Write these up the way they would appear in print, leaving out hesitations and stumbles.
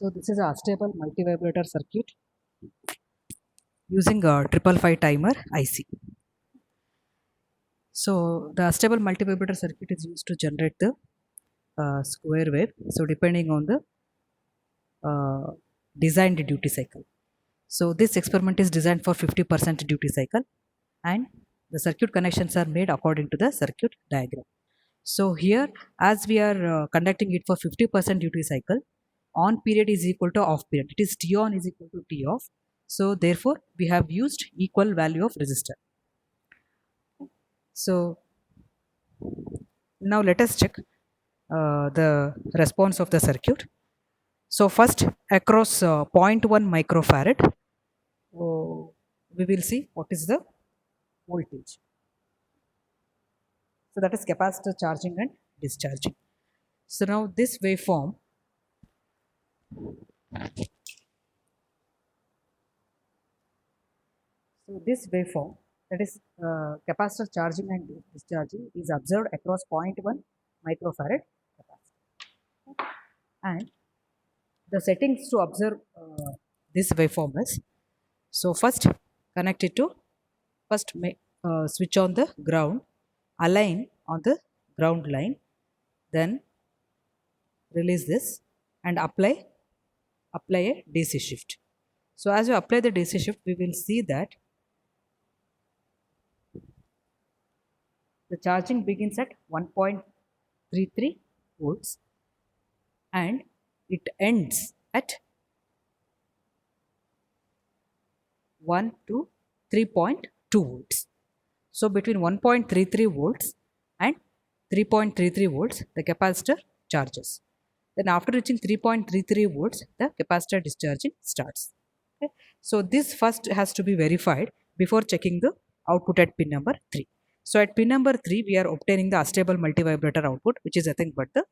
So this is a stable multivibrator circuit using a 555 timer IC. So the stable multivibrator circuit is used to generate the square wave. So depending on the uh, designed duty cycle. So this experiment is designed for 50% duty cycle, and the circuit connections are made according to the circuit diagram. So here, as we are conducting it for 50% duty cycle, on period is equal to off period. It is T on is equal to T off. So therefore, we have used equal value of resistor. So now let us check the response of the circuit. So first, across 0.1 microfarad, we will see what is the voltage. So that is capacitor charging and discharging. So now this waveform, that is capacitor charging and discharging is observed across 0.1 microfarad capacitor. And the settings to observe this waveform is, so first connect it to, switch on the ground, align on the ground line, then release this and apply a DC shift. So as you apply the DC shift, we will see that the charging begins at 1.33 volts and it ends at 1 to 3.2 volts. So between 1.33 volts and 3.33 volts, the capacitor charges. Then after reaching 3.33 volts, the capacitor discharging starts. Okay. So this first has to be verified before checking the output at pin number 3. So at pin number 3, we are obtaining the unstable multivibrator output, which is nothing but the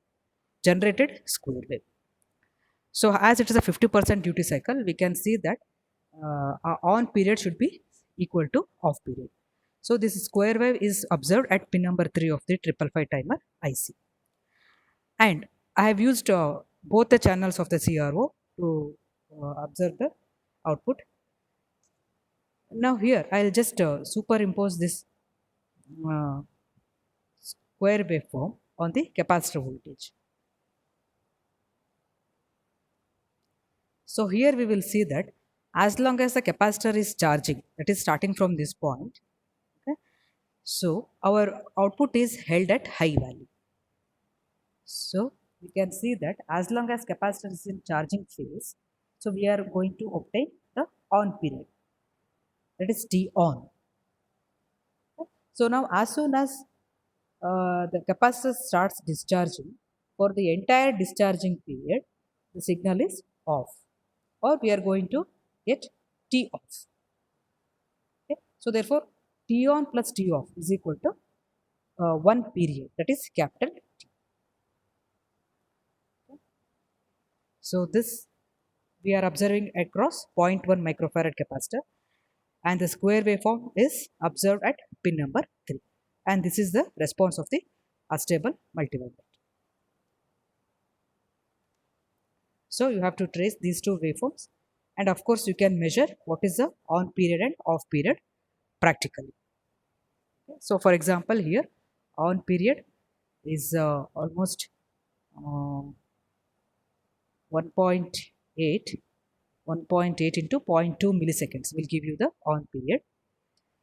generated square wave. So as it is a 50% duty cycle, we can see that our on period should be equal to off period. So this square wave is observed at pin number 3 of the 555 timer IC. And I have used both the channels of the CRO to observe the output. Now here I'll just superimpose this square waveform on the capacitor voltage. So here we will see that as long as the capacitor is charging, that is starting from this point, okay, so our output is held at high value. So we can see that as long as capacitor is in charging phase, so we are going to obtain the on period, that is T on. Okay. So now as soon as the capacitor starts discharging, for the entire discharging period, the signal is off, or we are going to get T off. Okay. So therefore, T on plus T off is equal to 1 period, that is capital T. Okay. So this we are observing across 0.1 microfarad capacitor, and the square waveform is observed at pin number 3, and this is the response of the unstable multivibrator. So you have to trace these two waveforms, and of course you can measure what is the on period and off period practically. Okay. So for example, here on period is almost 1.8 into 0.2 milliseconds will give you the on period,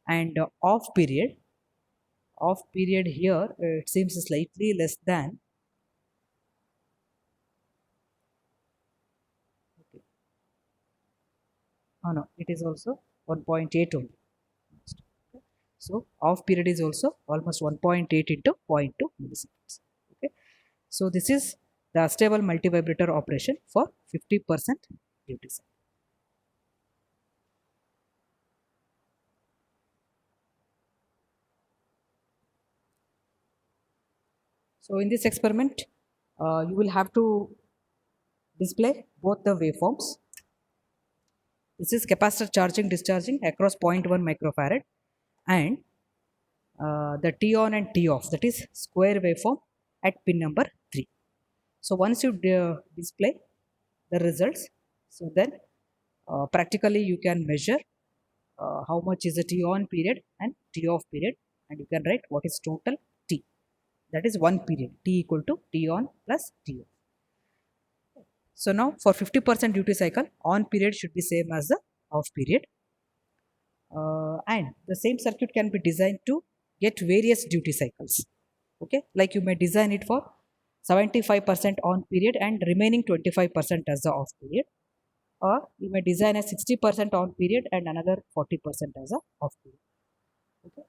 and off period here it seems slightly less than, okay. Oh no, it is also 1.8 only. Okay. So off period is also almost 1.8 into 0.2 milliseconds. Okay. So this is the stable multivibrator operation for 50% duty cycle. So in this experiment, you will have to display both the waveforms. This is capacitor charging discharging across 0.1 microfarad, and the T on and T off, that is square waveform at pin number 3. So once you display the results. So then practically you can measure how much is the T on period and T off period, and you can write what is total T. That is one period, T equal to T on plus T off. So now for 50% duty cycle, on period should be same as the off period. And the same circuit can be designed to get various duty cycles. Okay, like you may design it for 75% on period and remaining 25% as the off period, or you may design a 60% on period and another 40% as a off period. Okay,